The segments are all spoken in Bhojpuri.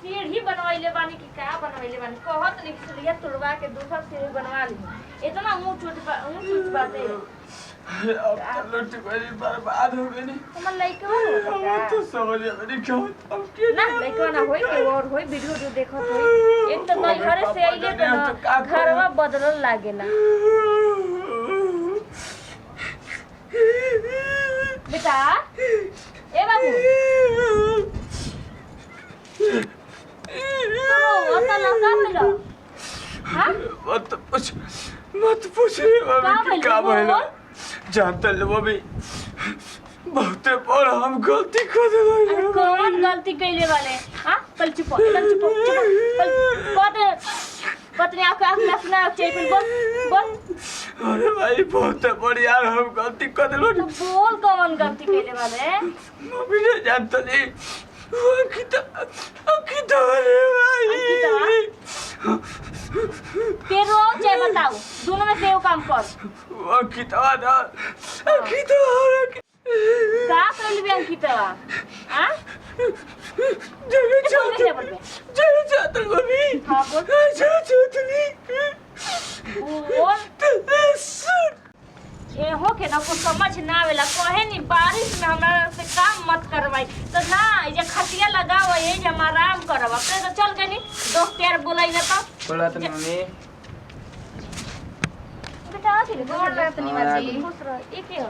सीढ़ी बनवाइले बानी कि का बनवाइले बानी कहत नहीं कि सीढ़िया तोड़वा के दूसरा सीढ़ी बनवा ली इतना ऊंच बाटे अब तो लुट गई बर्बाद हो गई हमर लइका हो तो समझ में क्यों अब के ना लइका ना होई के और होई वीडियो देखत होई एक तो नई घरे से आइले तो ना घरवा बदलल लागेला बेटा ए बाबू तो आता लगा मिलो हां मत पूछ रे मम्मी क्या भइल जानता ले मम्मी बहुत बड़ा हम गलती कर दिले अरे कौन गलती कइले वाले हां कल चुप कल पत्नी आके अपना सुना चाहिए बोल अरे भाई बहुत बड़ी यार हम गलती कर दिले तो बोल कौन गलती कइले वाले मम्मी ने जानता नहीं अंकिता रे भाई तेरो चाहे बताओ दोनों में से वो काम कर अंकिता ना अंकिता का कर लिबे अंकिता हां जय चातल मम्मी हां बोल जय चातली बोल ए हो के ना कुछ समझ ना आवेला कहे नी बारिश में हमरा से काम मत करवाई तो ना जे खटिया लगाओ ये जे हम आराम करब अपने तो चल गनी दोस्त यार बोलाई ना तो बोला तो मम्मी बेटा आके गोड़ रात नी माजी खुश रह ए के हो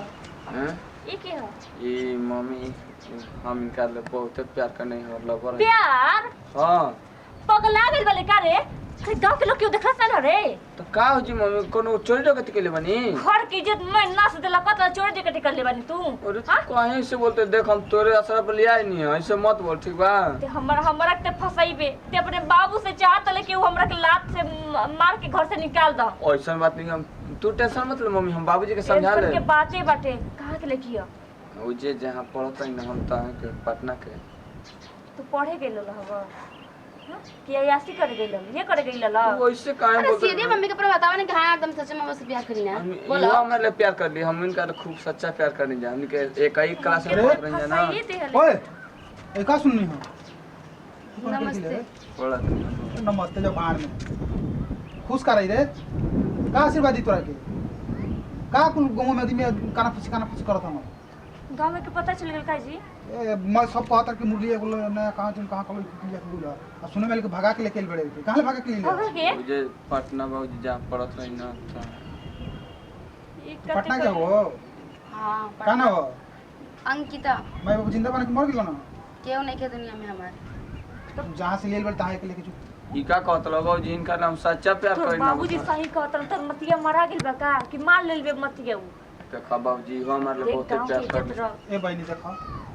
हां ए के हो ये मम्मी हम इनका ले बहुत प्यार करने और लवर प्यार हां पगला गेल वाले का रे गांव के लोग क्यों देखत ना रे तो का हो जी मम्मी कोनो चोरी डकैती के ले बनी घर की इज्जत मैं नास देला कतला चोरी डकैती कर ले बानी तू और कहीं से बोलते देख हम तोरे असर पर ले आई नहीं है ऐसे मत बोल ठीक बा ते हमरा के फसाईबे ते अपने बाबू से चाहत ले कि वो हमरा के लात से मार के घर से निकाल द ऐसा बात नहीं हम तू टेंशन मत ले मम्मी हम बाबूजी के समझा ले के बातें बाटे कहां के लेकियो ओ जे जहां पढ़त है हम ता के पटना के तू पढ़े गेल हवा कि यासी कर गेल ये कर गेल ला तू ऐसे काहे बोल अरे सीधे मम्मी के पर बतावा ना कि हां एकदम सच में मम्मी से प्यार करी ना बोलो हम ले प्यार कर ली हम इनका तो खूब सच्चा प्यार करने जा हमके एक ही क्लास में पढ़ रही है ना ओए ए का सुननी हो नमस्ते बोला नमस्ते जो बाहर में खुश कर रही रे का आशीर्वाद दी तोरा के का कुल गांव में आदमी काना फुस करत हम गांव में के पता चल गेल का जी ए मैं सब कहता कि मुरली बोल ना कहां कल किया बोल आ सुने में के भगा के लेके बड़े कहां ले भगा के ले होगा के मुझे पटना बाबूजी जहां पढ़त रही ना था पटना के हो हां का ना हो अंकिता मैं बाबू जिंदा बन के मर गेलो ना केहू नहीं के दुनिया में हमार तो जहां से ले बड़ तहां के लेके ई का कहत लो बाबूजी इनका नाम सच्चा प्यार तो करी ना बाबूजी सही कहत त मतिया मरा गेल बा का कि मार लेलबे मतिया उ देखा बाबूजी हमारे लिए बहुत प्यार कर ए बहनी देखा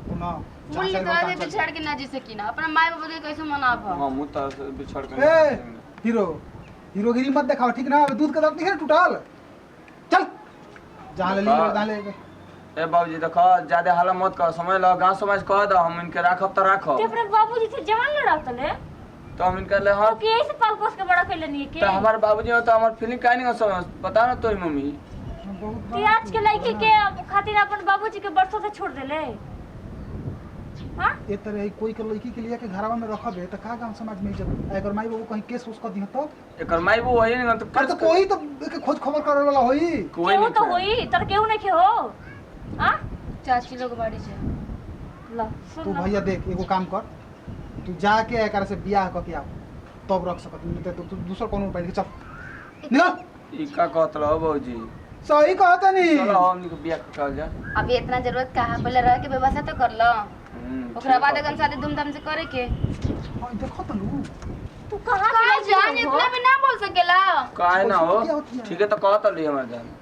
तू ना मुल्ली तोरा से बिछड़ के ना जी सकी ना अपना माई बाबू के कैसे मनाब हां मु तार से बिछड़ ए के हीरोगिरी मत दिखाओ ठीक ना दूध का दांत नहीं है टूटल चल जहां ले ले ए बाबूजी देखो ज्यादा हाला मत कर समझ लो गांव समाज कह दो हम इनके राखब त राखब ते अपने बाबूजी से जवान लड़ात ले तो हम इनका ले हां तो के ऐसे पाल पोस के बड़ा कैले नहीं के तो हमारे बाबूजी हो तो हमार फीलिंग काहे नहीं समझ बता ना तोरी मम्मी ते आज के लड़की के खातिर अपन बाबूजी के बरसों से छोड़ देले हां ए तरह कोई के लड़की के लिए के घरवा में रखबे त का गांव समाज में इज्जत अगर माई बाबू कहीं केस उसका दिह तो एकर माई वो होई नहीं अरे तो कोई तो के खोज खबर करे वाला होई कोई केहू नहीं तो होई तर केहू नहीं के हो हां चाची लोग बाड़ी से ला तू सुन भैया देख एगो काम कर तू जाके एकर से बियाह क के आ तब रख सकत नहीं तो तू दूसरा कोनो उपाय के चल निकल ई का कहत रहो बाबूजी सही कहता नहीं चलो हमनी को बियाह कर जा अभी इतना जरूरत कहा पहले रह के व्यवस्था तो कर लो ओकरा बाद अगन शादी धूमधाम से करे के हां देखो तो लू तू कहां कहां जान इतना भी ना बोल सकेला काहे ना हो ठीक है तो कहत रही हमार जान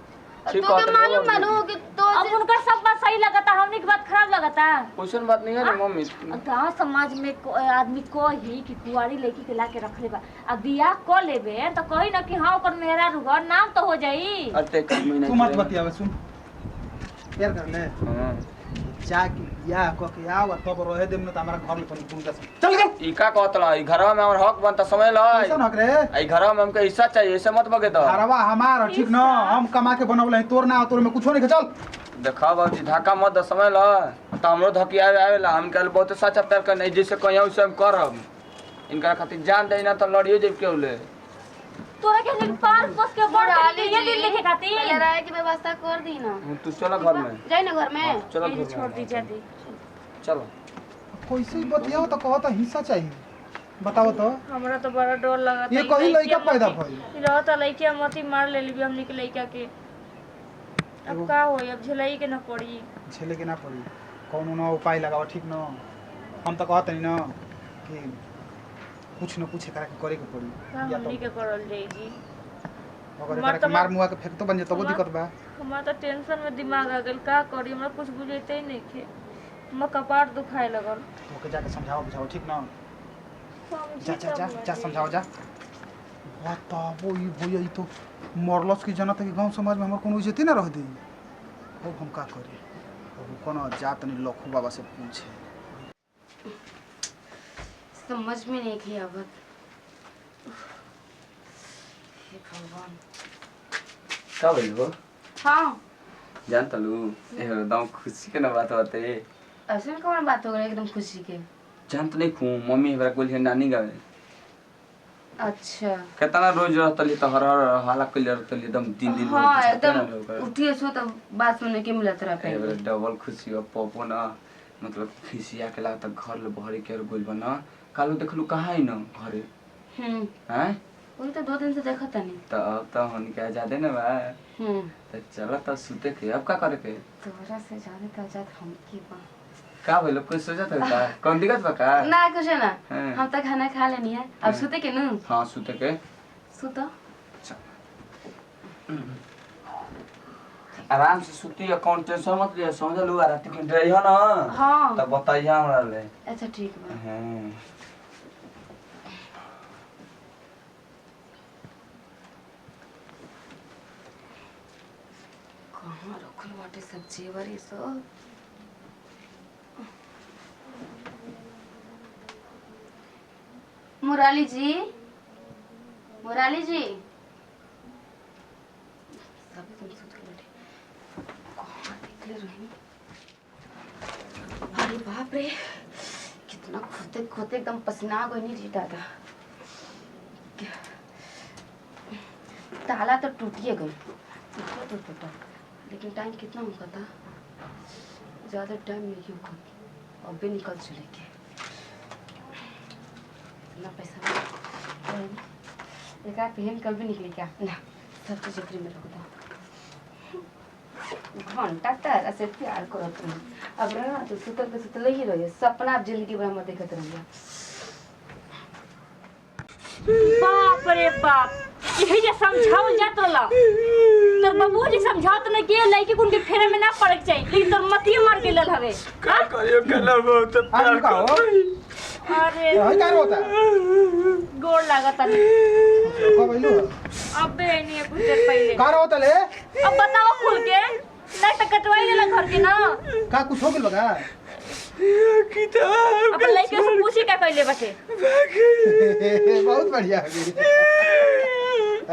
ठीक तो के मालूम मानो कि तो अब उनका सब बात सही लगता हमनी की बात खराब लगता क्वेश्चन बात नहीं है रे मम्मी गांव समाज में आदमी को ही कि कुंवारी लड़की के लाके रख लेबा अब बियाह को लेबे तो कही ना कि हां ओकर मेहरा रुगर नाम तो हो जाई अरे एक महीना तू मत बतियावे सुन प्यार कर ले हां जाके बियाह क के आओ तब रहे देम न त हमरा घर में फोन कर चल गए ई का कहत रहा ई घरवा में हमर हक बनता समझ लो कैसा हक रे ई घरवा में हमके हिस्सा चाहिए ऐसे मत बगे तो घरवा हमार ठीक न हम कमा के बनवले तोर ना तोर में कुछो नहीं चल देखा बाबूजी धक्का मत दे समझ लो तो हमरो धकिया आवेला हम कल बहुत सच्चा प्यार करने जैसे कहियो उसे हम करब इनका खातिर जान दे ना तो लड़ियो जब के होले तोरा के दिन पाल पोस के बड़ के ये दिन लिखे खातिर पहले रहे के व्यवस्था कर दी ना। तू चला घर में जाई ना घर में। चलो ये छोड़ दी जल्दी। चलो कैसे बतियाओ तो कहता हिस्सा चाहिए बताओ तो। हमरा तो बड़ा डर लगता ये कहीं लड़का पैदा भइल रहता लड़का मती मार ले ली हमनी के लड़का के। अब का होई अब झेलाई के ना पड़ी। झेले के ना पड़ी कौन ना उपाय लगाओ ठीक न। हम तो कहते नहीं ना कि कुछ न कुछ एकरा के करे के पड़ी या तो हमनी के करल जाई जी। अगर एकरा के मार मुआ के फेंक तो बन जेतो दिक्कत बा। हमरा तो टेंशन में दिमाग आ गेल का करी हमरा कुछ बुझेते ही नहीं खे। हमरा कपार दुखाए लगल। ओके जाके समझाओ बुझाओ ठीक न। समझी जा जा जा तब जा ना समझाओ जा। बताबो ई भैया ई तो मरलस की जनता के गांव समाज में हमर कोनो इज्जत ना रह दी। अब हम का करी अब कोनो जात नहीं लखू बाबा से पूछे। समझ में नहीं थी अब। हे भगवान। का भइल हो हाँ जान तलू एकदम खुशी के ना बात होते ऐसे में कौन बात हो गई एकदम खुशी के। जान तो नहीं खू मम्मी हमरा बोल है नानी गावे अच्छा केतना रोज रहतली तो हर हाला कइले रहतली एकदम 3 दिन हाँ एकदम उठिए सो तो बात सुनने के मिलत रहा एबरे डबल खुशी हो पपो ना मतलब खिसिया के लागत घर ले बहरी के गोल बना कालू देखलू कहाँ है ना घरे हैं वही तो 2 दिन से देखा था नहीं। तो अब तो हम क्या जादे ना बा तो चलो तो सुते के अब का करे के तोरा से जाने का जात हम की बा का भइल कुछ सोचत है का कौन दिक्कत बा का ना कुछ ना हाँ। हम तो खाना खा लेनी है अब सुते के नु हां सुते के सुतो आराम से सुती कौन टेंशन मत ले समझ लू रात के रहियो ना हाँ तब बताइए हमरा ले अच्छा ठीक बा। हां कहाँ रखल बाटे सब जेवर ये सब। मुराली जी मुराली जी सब तुम सुत के बैठे कहाँ निकले रही। अरे बाप रे कितना खोते खोते एकदम पसीना आ गई नहीं दादा। ताला तो टूटिए गई तो टूटा लेकिन टाइम कितना होगा था ज़्यादा टाइम नहीं होगा अब भी निकल चलेंगे। इतना पैसा एक आध पहन कल भी निकले क्या ना सब तो जिक्र में रख दो घंटा तारा से प्यार करो तुम अब रहा तो सुतल के सुतल ही रहिए सपना आप जिंदगी भर हम देखते रहिए। बाप रे बाप यही जे समझावल जात रहला तोर बाबूजी समझात न के लइके कुन के फेरे में ना पड़क चाहिए लेकिन तोर मतिए मार के लल हवे का करियो कला बहुत प्यार का हो अरे यही क्या होता गोड़ लागत है का भइलो अबे नहीं कुछ देर पहले का होता ले अब बताओ खुल के नहीं तो कटवाई देला घर के ना का कुछ हो गेल बगा किताब अब लइके से पूछी का कहले बटे बहुत बढ़िया हो गई।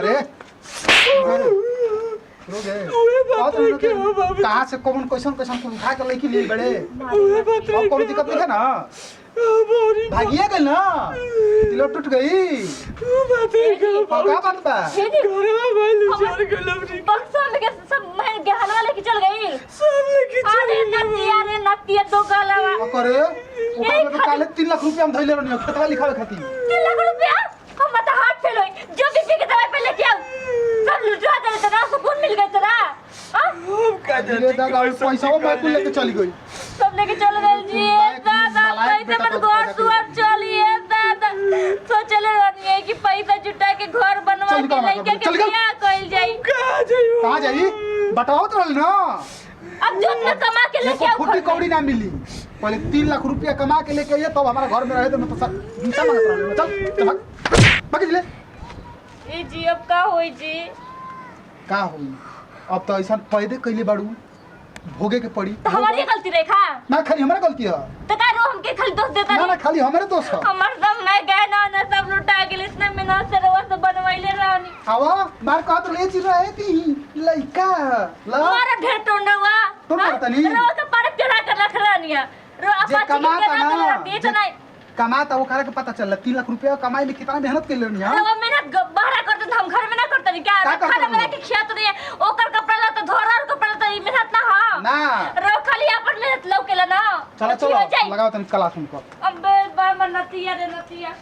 अरे कहाँ से कौन क्वेश्चन क्वेश्चन उठा कर लेके लिए बड़े अब कोई दिक्कत नहीं है ना भागिए गई ना दिलो टूट गई का बात बा बक्सा में के सब मैं गहना लेके चल गई अरे नतिया दो गलवा करे ओकर में काले 3 लाख रुपया हम धइले रहनी खतवा लिखावे खातिर 3 लाख रुपया हम तो हाथ फेल होई जो बीपी के दवाई पे लेके आओ सब लुटवा दे तेरा सुकून मिल गया तेरा पैसा वो मैं लेके चली गई सब लेके चल गए जी दादा पैसे मत घर दुआर चलिए दादा सोचले रहनी है कि पैसा जुटा के घर बनवा के लइके के बियाह कइल जाई कहां जाई बताओ तो ना अब जो न कमा के लेके आओ फुटी कौड़ी ना मिली पहले 3 लाख रुपया कमा के लेके आइए तब हमारा घर में रहे तो मैं तो हिस्सा मांगत रहले चल भाग ले ए जी अब का होई जी का होई अब तो ऐसा फायदे कइले बाड़ू भोगे के पड़ी तो हमारी गलती रेखा ना खाली हमारा गलती है तो का रो हमके खाली दोष देता ना ना खाली हमारे दोस्त है हमर सब मैं गहना ना सब लुटा गेल इतने मेहनत से रवा सब बनवाइले रहनी आवा मार कहत ले चीज रहे थी लइका ला हमारा ढेर टोंडवा तो करता नहीं रवा के पार चढ़ा कर रख रहनी है रो जे अपा कमाता के ना ना देत नहीं कमाता वो करे के पता चल 3 लाख रुपया कमाई में कितना मेहनत कर लेनी अरे हां वो मेहनत बाहर करते तो हम घर में ना करते नहीं क्या का करते खाना बना हो? के खियात रही है ओकर कपड़ा ला तो धोरा और कपड़ा तो ई मेहनत ना हां ना रो खाली अपन मेहनत लौकेला ना चलो अच्छी हो जाई। लगाओ तनी क्लास उनको अबे बा नतिया रे नतिया